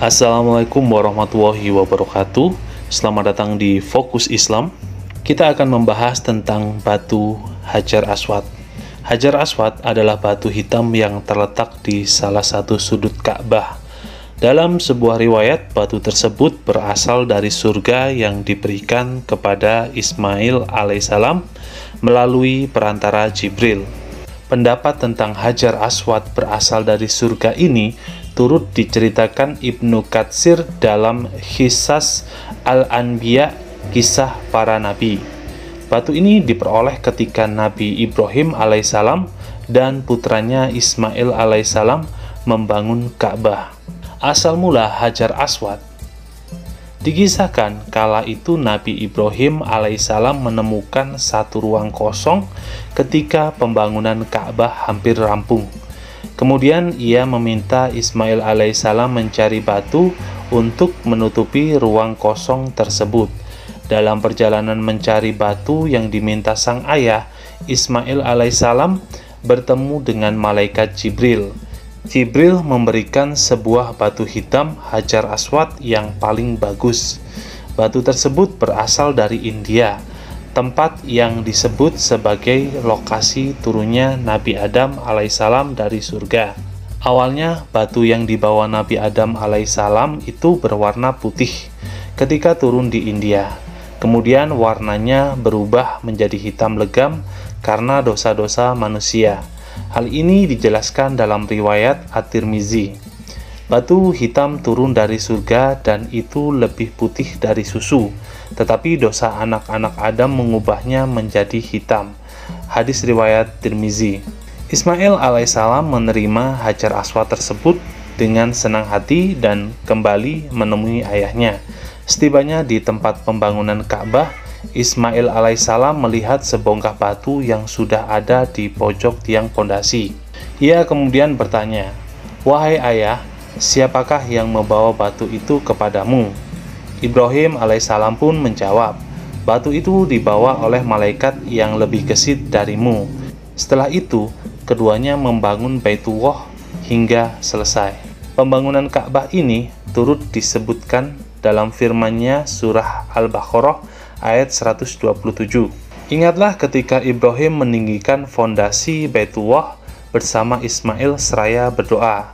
Assalamualaikum warahmatullahi wabarakatuh. Selamat datang di Fokus Islam. Kita akan membahas tentang batu Hajar Aswad. Hajar Aswad adalah batu hitam yang terletak di salah satu sudut Ka'bah. Dalam sebuah riwayat, batu tersebut berasal dari surga yang diberikan kepada Ismail alaihissalam melalui perantara Jibril. Pendapat tentang Hajar Aswad berasal dari surga ini turut diceritakan Ibnu Katsir dalam Qisas Al-Anbiya, kisah para nabi. Batu ini diperoleh ketika Nabi Ibrahim alaihissalam dan putranya Ismail alaihissalam membangun Ka'bah. Asal mula Hajar Aswad, dikisahkan kala itu Nabi Ibrahim alaihissalam menemukan satu ruang kosong ketika pembangunan Ka'bah hampir rampung. Kemudian ia meminta Ismail alaihissalam mencari batu untuk menutupi ruang kosong tersebut. Dalam perjalanan mencari batu yang diminta sang ayah, Ismail alaihissalam bertemu dengan malaikat Jibril. Jibril memberikan sebuah batu hitam Hajar Aswad yang paling bagus. Batu tersebut berasal dari India, tempat yang disebut sebagai lokasi turunnya Nabi Adam alaihissalam dari surga. Awalnya batu yang dibawa Nabi Adam alaihissalam itu berwarna putih ketika turun di India. Kemudian warnanya berubah menjadi hitam legam karena dosa-dosa manusia. Hal ini dijelaskan dalam riwayat At-Tirmizi. Batu hitam turun dari surga dan itu lebih putih dari susu, tetapi dosa anak-anak Adam mengubahnya menjadi hitam. Hadis riwayat Tirmizi. Ismail alaihissalam menerima Hajar Aswad tersebut dengan senang hati dan kembali menemui ayahnya. Setibanya di tempat pembangunan Ka'bah, Ismail alaihissalam melihat sebongkah batu yang sudah ada di pojok tiang pondasi. Ia kemudian bertanya, "Wahai ayah, siapakah yang membawa batu itu kepadamu?" Ibrahim alaihissalam pun menjawab, "Batu itu dibawa oleh malaikat yang lebih gesit darimu." Setelah itu, keduanya membangun Baitullah hingga selesai. Pembangunan Ka'bah ini turut disebutkan dalam firman-Nya surah Al-Baqarah ayat 127. Ingatlah ketika Ibrahim meninggikan fondasi Baitullah bersama Ismail seraya berdoa,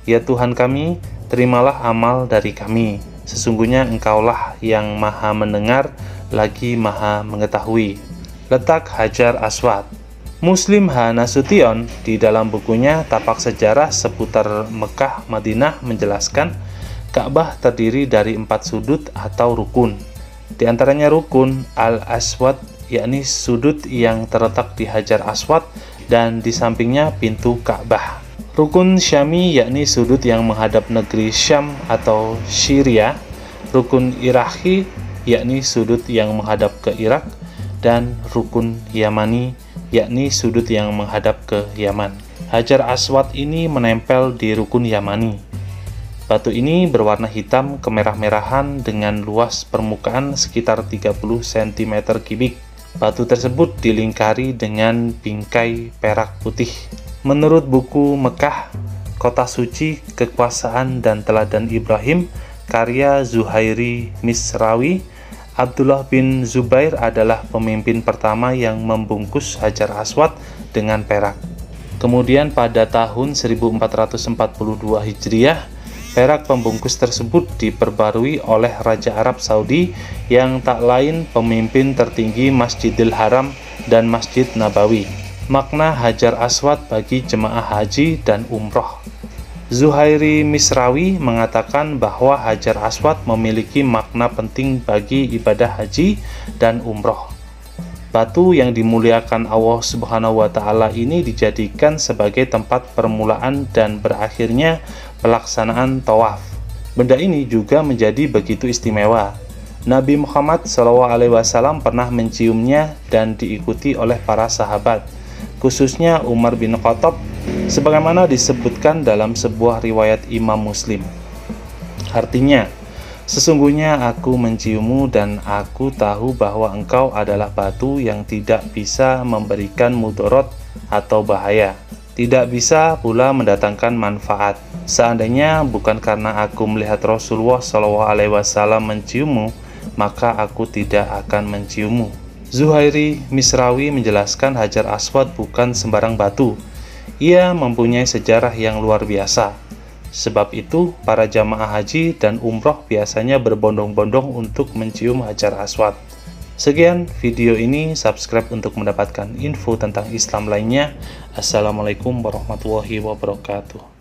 "Ya Tuhan kami, terimalah amal dari kami. Sesungguhnya Engkaulah yang maha mendengar lagi maha mengetahui." Letak Hajar Aswad. Muslim H. Nasution di dalam bukunya Tapak Sejarah seputar Mekah Madinah menjelaskan, Ka'bah terdiri dari 4 sudut atau rukun. Di antaranya rukun Al-Aswad, yakni sudut yang terletak di Hajar Aswad dan di sampingnya pintu Ka'bah. Rukun Syami, yakni sudut yang menghadap negeri Syam atau Syria. Rukun Iraqi, yakni sudut yang menghadap ke Irak. Dan rukun Yamani, yakni sudut yang menghadap ke Yaman. Hajar Aswad ini menempel di rukun Yamani. Batu ini berwarna hitam kemerah-merahan dengan luas permukaan sekitar 30 cm kubik. Batu tersebut dilingkari dengan bingkai perak putih. Menurut buku Mekah, Kota Suci, Kekuasaan dan Teladan Ibrahim, karya Zuhairi Misrawi, Abdullah bin Zubair adalah pemimpin pertama yang membungkus Hajar Aswad dengan perak. Kemudian pada tahun 1442 Hijriah, perak pembungkus tersebut diperbarui oleh Raja Arab Saudi yang tak lain pemimpin tertinggi Masjidil Haram dan Masjid Nabawi. Makna Hajar Aswad bagi jemaah haji dan umroh. Zuhairi Misrawi mengatakan bahwa Hajar Aswad memiliki makna penting bagi ibadah haji dan umroh. Batu yang dimuliakan Allah Subhanahu wa Ta'ala ini dijadikan sebagai tempat permulaan dan berakhirnya pelaksanaan tawaf. Benda ini juga menjadi begitu istimewa. Nabi Muhammad SAW pernah menciumnya dan diikuti oleh para sahabat, khususnya Umar bin Khattab, sebagaimana disebutkan dalam sebuah riwayat Imam Muslim. Artinya, "Sesungguhnya aku menciummu dan aku tahu bahwa engkau adalah batu yang tidak bisa memberikan mudarat atau bahaya." tidak bisa pula mendatangkan manfaat. Seandainya bukan karena aku melihat Rasulullah SAW menciummu, maka aku tidak akan menciummu. Zuhairi Misrawi menjelaskan Hajar Aswad bukan sembarang batu. Ia mempunyai sejarah yang luar biasa. Sebab itu, para jamaah haji dan umroh biasanya berbondong-bondong untuk mencium Hajar Aswad. Sekian video ini, subscribe untuk mendapatkan info tentang Islam lainnya. Assalamualaikum warahmatullahi wabarakatuh.